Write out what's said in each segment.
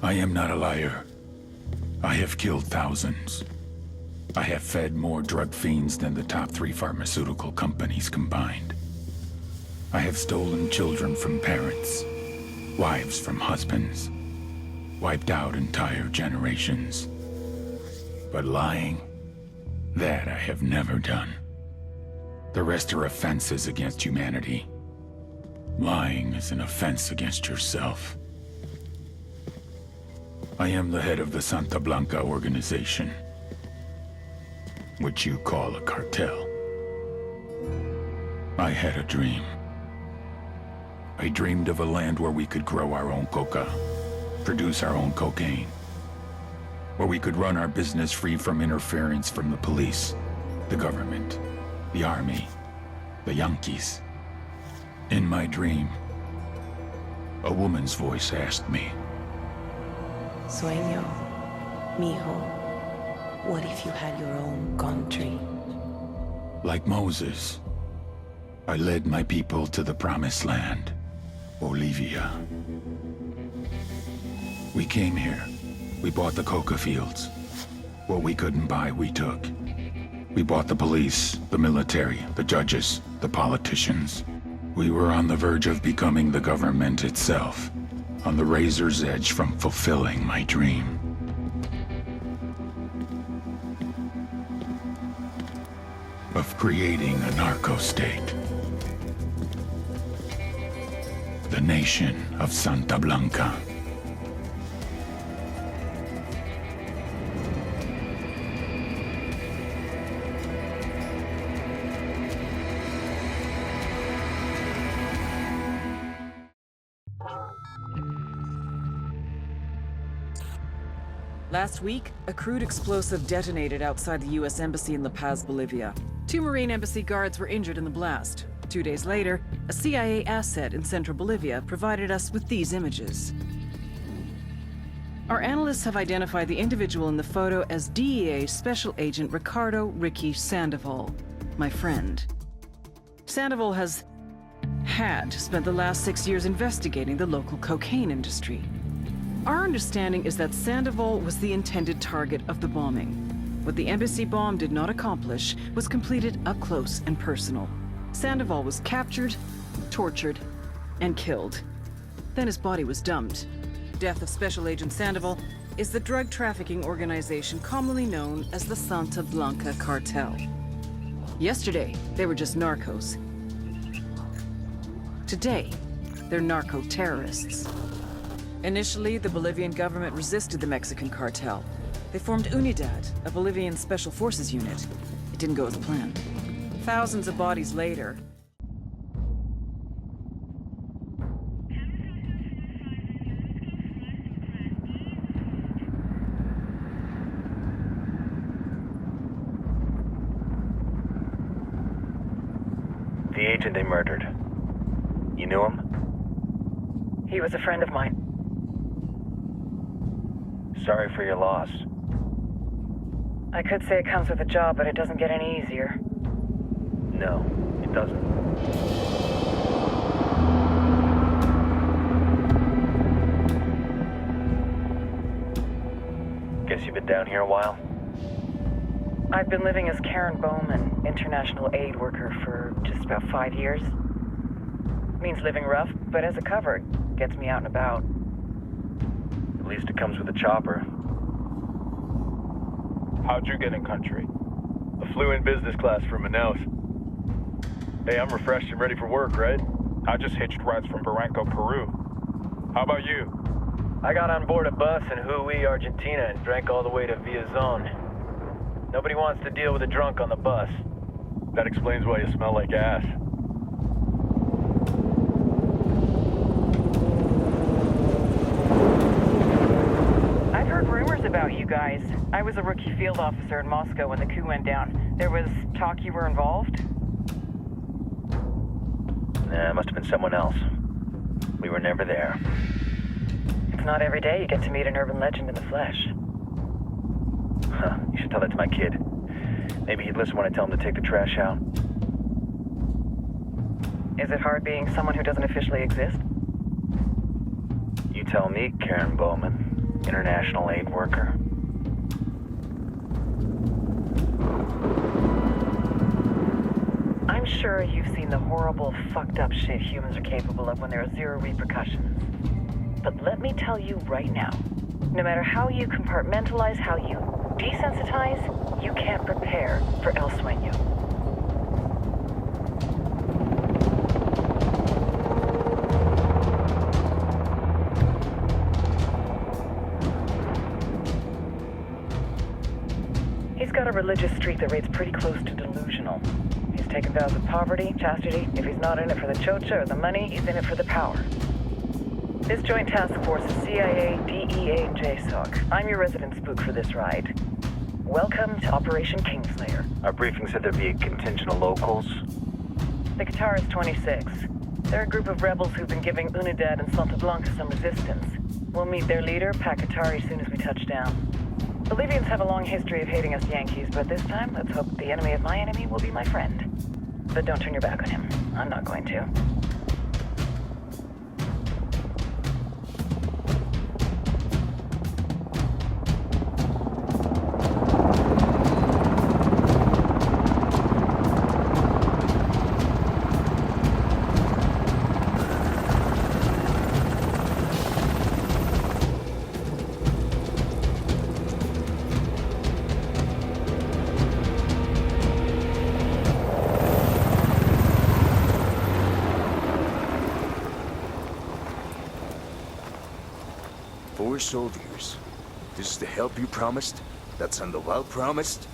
I am not a liar. I have killed thousands. I have fed more drug fiends than the top 3 pharmaceutical companies combined. I have stolen children from parents, wives from husbands, wiped out entire generations. But lying, that I have never done. The rest are offenses against humanity. Lying is an offense against yourself. I am the head of the Santa Blanca organization, which you call a cartel. I had a dream. I dreamed of a land where we could grow our own coca, produce our own cocaine, where we could run our business free from interference from the police, the government, the army, the Yankees. In my dream, a woman's voice asked me, Sueño, mijo, what if you had your own country? like Moses, I led my people to the promised land, Bolivia. We came here. We bought the coca fields. What we couldn't buy, we took. We bought the police, the military, the judges, the politicians. We were on the verge of becoming the government itself, on the razor's edge from fulfilling my dream. Of creating a narco-state. The nation of Santa Blanca. Last week, a crude explosive detonated outside the U.S. Embassy in La Paz, Bolivia. 2 Marine Embassy guards were injured in the blast. 2 days later, a CIA asset in central Bolivia provided us with these images. Our analysts have identified the individual in the photo as DEA Special Agent Ricardo Ricky Sandoval, my friend. Sandoval had spent the last 6 years investigating the local cocaine industry. Our understanding is that Sandoval was the intended target of the bombing. What the embassy bomb did not accomplish was completed up close and personal. Sandoval was captured, tortured, and killed. Then his body was dumped. Death of Special Agent Sandoval is the drug trafficking organization commonly known as the Santa Blanca Cartel. Yesterday, they were just narcos. Today, they're narco-terrorists. Initially, the Bolivian government resisted the Mexican cartel. They formed Unidad, a Bolivian special forces unit. It didn't go as planned. Thousands of bodies later, the agent they murdered. You knew him? he was a friend of mine. Sorry for your loss. I could say it comes with a job, but it doesn't get any easier. No, it doesn't. Guess you've been down here a while? I've been living as Karen Bowman, international aid worker, for just about 5 years. Means living rough, but as a cover, it gets me out and about. At least it comes with a chopper. How'd you get in country? I flew in business class from Manaus. Hey, I'm refreshed and ready for work, right? I just hitched rides from Barranco, Peru. How about you? I got on board a bus in Jujuy, Argentina, and drank all the way to Villazon. Nobody wants to deal with a drunk on the bus. That explains why you smell like ass. I've heard rumors about you guys. I was a rookie field officer in Moscow when the coup went down. There was talk you were involved? Nah, it must have been someone else. We were never there. It's not every day you get to meet an urban legend in the flesh. Huh, you should tell that to my kid. Maybe he'd listen when I tell him to take the trash out. Is it hard being someone who doesn't officially exist? You tell me, Karen Bowman. international aid worker. I'm sure you've seen the horrible, fucked up shit humans are capable of when there are zero repercussions. But let me tell you right now, no matter how you compartmentalize, how you desensitize, you can't prepare for El Sueño. He's got a religious streak that rates pretty close to delusional. He's taken vows of poverty, chastity. If he's not in it for the chocha or the money, he's in it for the power. This joint task force is CIA, DEA, and JSOC. I'm your resident spook for this ride. Welcome to Operation Kingslayer. Our briefing said there'd be a contingent of locals. The Qatar is 26. They're a group of rebels who've been giving Unidad and Santa Blanca some resistance. We'll meet their leader, Pakatari, as soon as we touch down. Bolivians have a long history of hating us Yankees, but this time, let's hope the enemy of my enemy will be my friend. But don't turn your back on him. I'm not going to. Four soldiers. This is the help you promised? That Sandoval promised?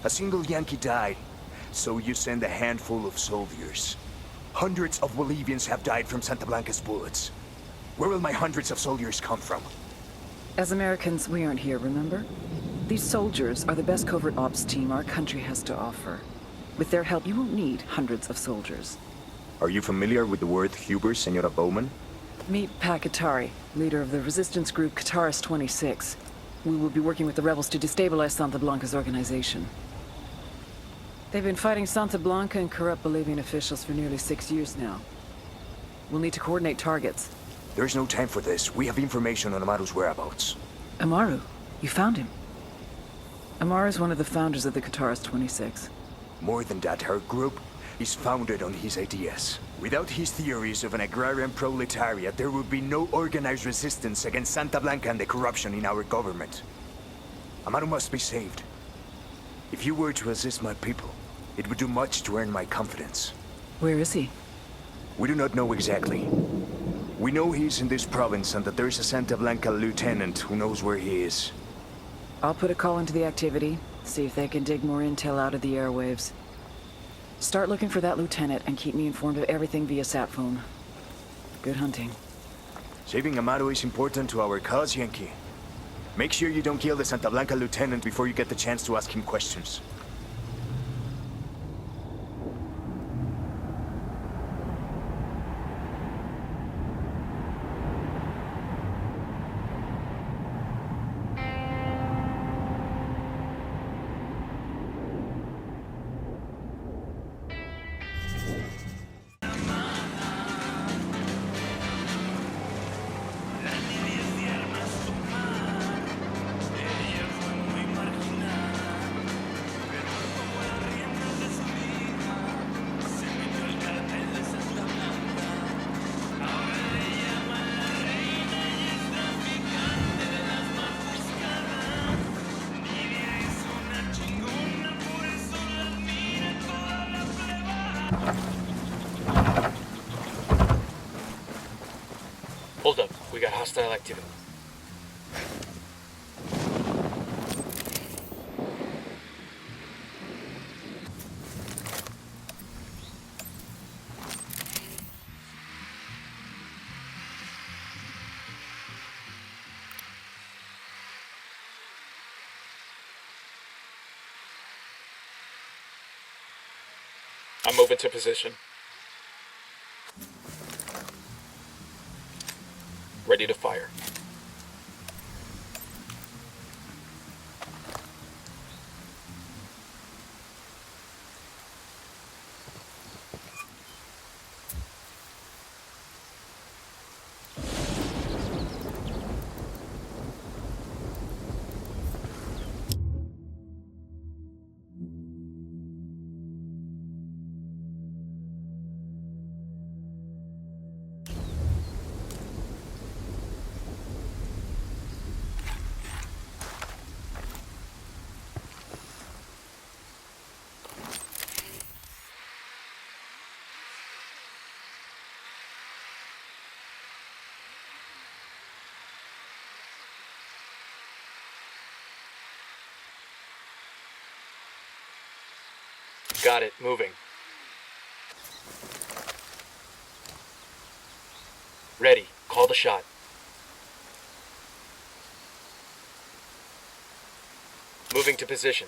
A single Yankee died, so you send a handful of soldiers. Hundreds of Bolivians have died from Santa Blanca's bullets. Where will my hundreds of soldiers come from? As Americans, we aren't here, remember? These soldiers are the best covert ops team our country has to offer. With their help, you won't need hundreds of soldiers. Are you familiar with the word Huber, Senora Bowman? Meet Pakatari, leader of the resistance group Qatar's 26. We will be working with the rebels to destabilize Santa Blanca's organization. They've been fighting Santa Blanca and corrupt Bolivian officials for nearly 6 years now. We'll need to coordinate targets. There's no time for this. We have information on Amaru's whereabouts. Amaru? You found him? Amaru is one of the founders of the Qatar's 26. More than that, her group is founded on his ideas. Without his theories of an agrarian proletariat, there would be no organized resistance against Santa Blanca and the corruption in our government. Amaru must be saved. If you were to assist my people, it would do much to earn my confidence. Where is he? We do not know exactly. We know he's in this province and that there is a Santa Blanca lieutenant who knows where he is. I'll put a call into the activity, see if they can dig more intel out of the airwaves. Start looking for that lieutenant and keep me informed of everything via sat phone. Good hunting. Saving Amaru is important to our cause, Yankee. Make sure you don't kill the Santa Blanca lieutenant before you get the chance to ask him questions. Hold up, we got hostile activity. I'm moving to position. Ready to fire. Got it. Moving. Ready. Call the shot. Moving to position.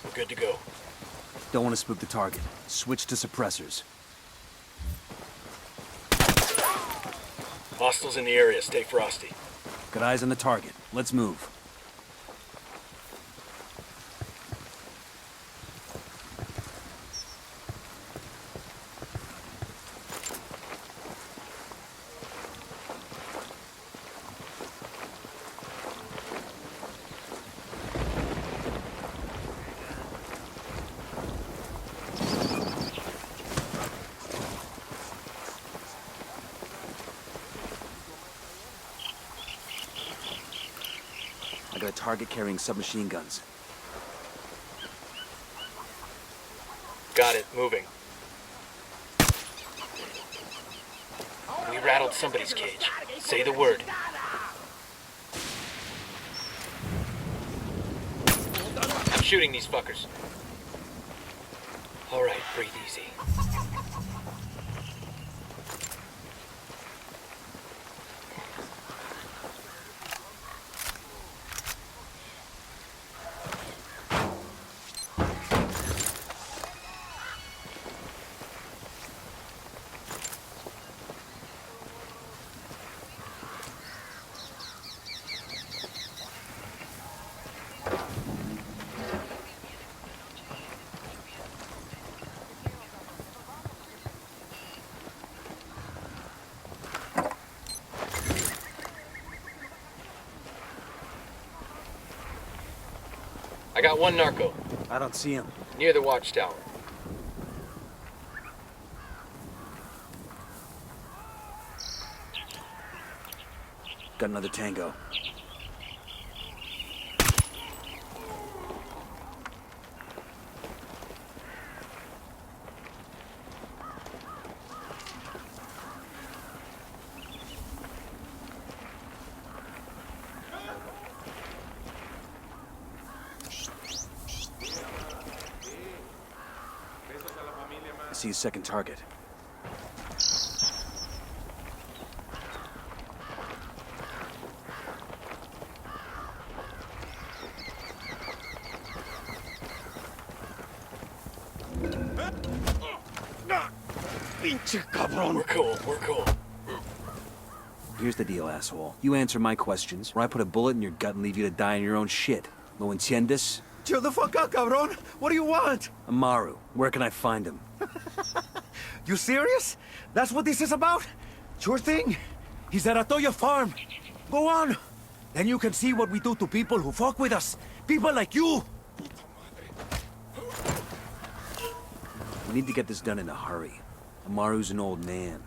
We're good to go. Don't want to spook the target. Switch to suppressors. Hostiles in the area. Stay frosty. Got eyes on the target. Let's move. I got a target carrying submachine guns. Got it. Moving. We rattled somebody's cage. Say the word. I'm shooting these fuckers. All right, breathe easy. I got one narco, I don't see him. near the watchtower. Got another tango. I see a second target. We're cool, we're cool. Here's the deal, asshole. You answer my questions, or I put a bullet in your gut and leave you to die in your own shit. ¿Lo entiendes? Chill the fuck out, cabron. What do you want? Amaru, where can I find him? You serious? That's what this is about? Sure thing. He's at Atoya Farm. Go on. Then you can see what we do to people who fuck with us. People like you. We need to get this done in a hurry. Amaru's an old man.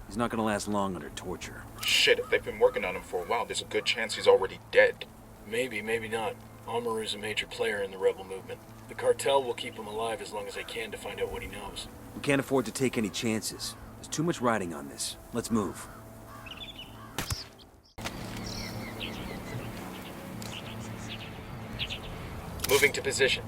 He's not gonna last long under torture. Shit, if they've been working on him for a while, there's a good chance he's already dead. Maybe, maybe not. Amaru's a major player in the rebel movement. The cartel will keep him alive as long as they can to find out what he knows. We can't afford to take any chances. There's too much riding on this. Let's move. Moving to position.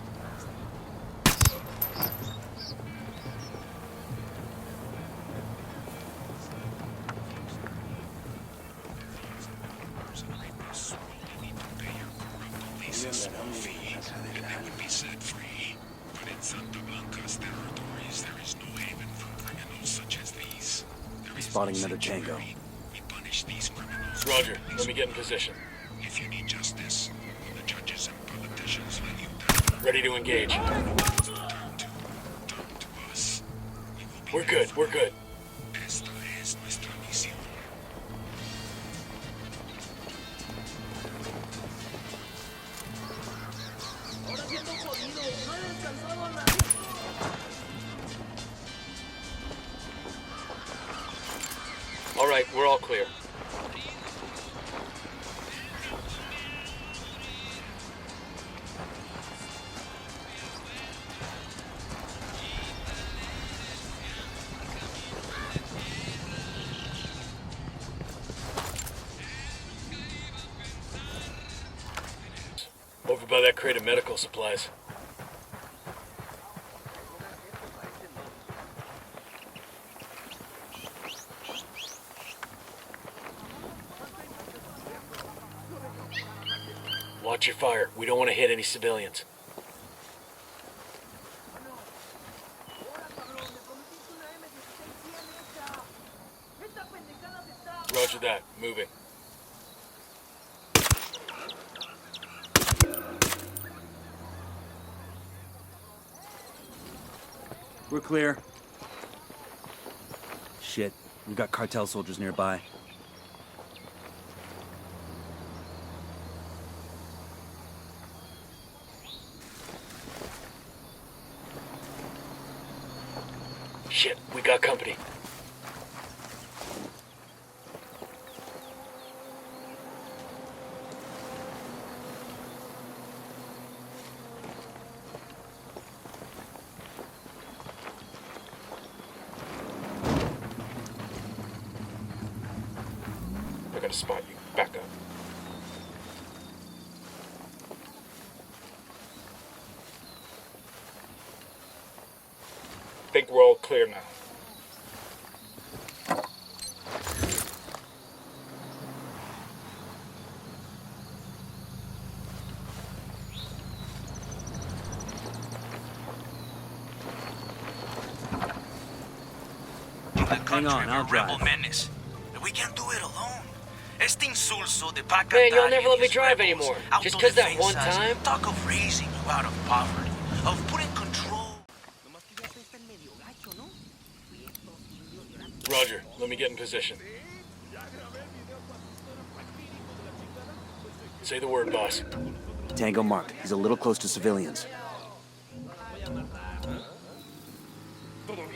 Spotting another tango. Roger, let me get in position. If you need justice, the judges and politicians let you down. Ready to engage. Turn to us. We're good, we're good. Esta es nuestra misión. All right, we're all clear. What about that crate of medical supplies? Watch your fire. We don't want to hit any civilians. Roger that. Moving. We're clear. Shit, we've got cartel soldiers nearby. Shit, we got company. They're gonna spot you. Back up. Think we're all clear now. Hang on, I'll drive. Menace. We can't do it alone. Este insulso de Pacatari. Man, you'll never let me drive anymore. Just because that one time? Talk of raising you out of poverty, of putting control. Roger, let me get in position. Say the word, boss. Tango marked. He's a little close to civilians.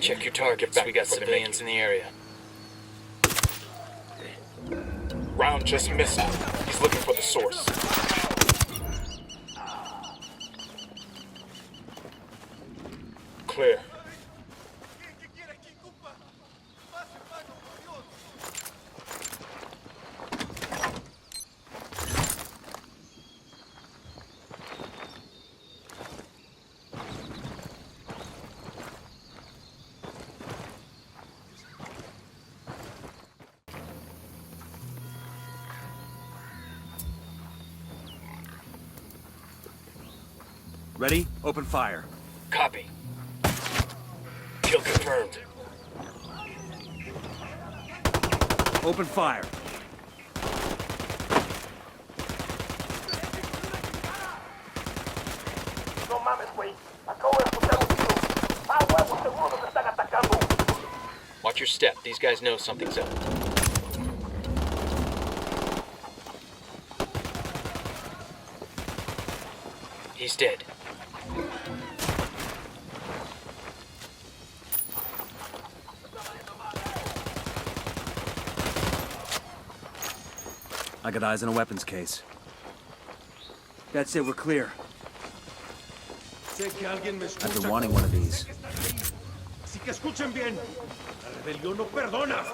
Check your targets. We got civilians in the area. Round just missed him. He's looking for the source. Clear. Ready? Open fire. Copy. Kill confirmed. Open fire. No mames, güey. Acabo de escuchar un tiro. Ah, huevo, seguro nos están atacando. Watch your step. These guys know something's up. He's dead. I got eyes on a weapons case. That's it, we're clear. I've been wanting one of these. Así que escuchen bien. La rebelión no perdona.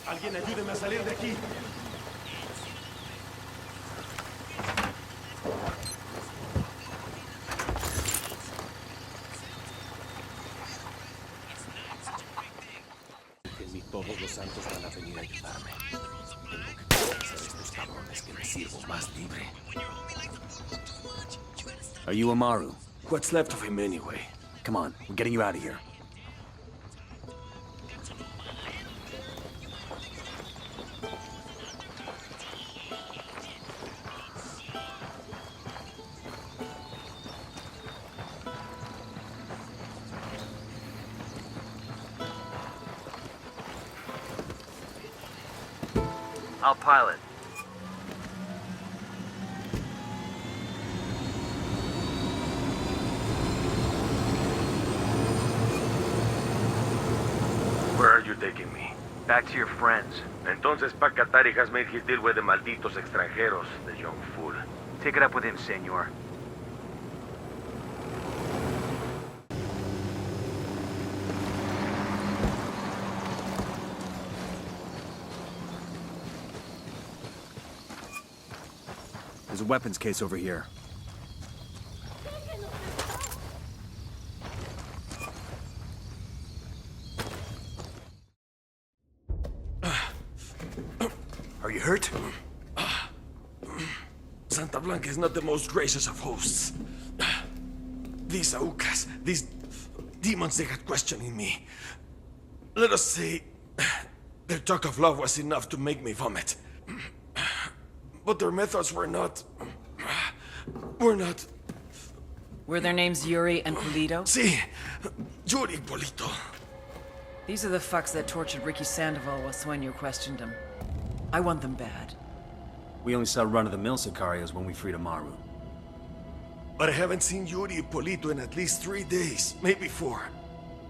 Alguien ayúdeme a salir de aquí. Ni todos los santos van a venir a ayudarme. Tengo que convencer a estos cabrones que me sirvo más libre. Are you Amaru? What's left of him anyway? Come on, we're getting you out of here. I'll pilot. Where are you taking me? Back to your friends. Entonces Pacatari has made his deal with the malditos extranjeros, the young fool. Take it up with him, senor. There's a weapons case over here. Are you hurt? Santa Blanca is not the most gracious of hosts. These Aucas, these demons they had questioning me. Let us say, their talk of love was enough to make me vomit. But their methods were not... Were their names Yuri and Polito? Si, Yuri Polito. These are the fucks that tortured Ricky Sandoval while Sueño questioned him. I want them bad. We only saw run-of-the-mill Sicarios when we freed Amaru. But I haven't seen Yuri and Polito in at least 3 days, maybe 4.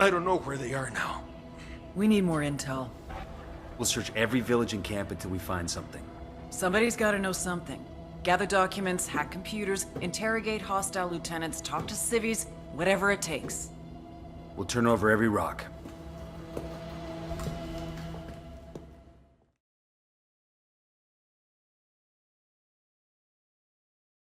I don't know where they are now. We need more intel. We'll search every village and camp until we find something. Somebody's gotta know something. Gather documents, hack computers, interrogate hostile lieutenants, talk to civvies, whatever it takes. We'll turn over every rock.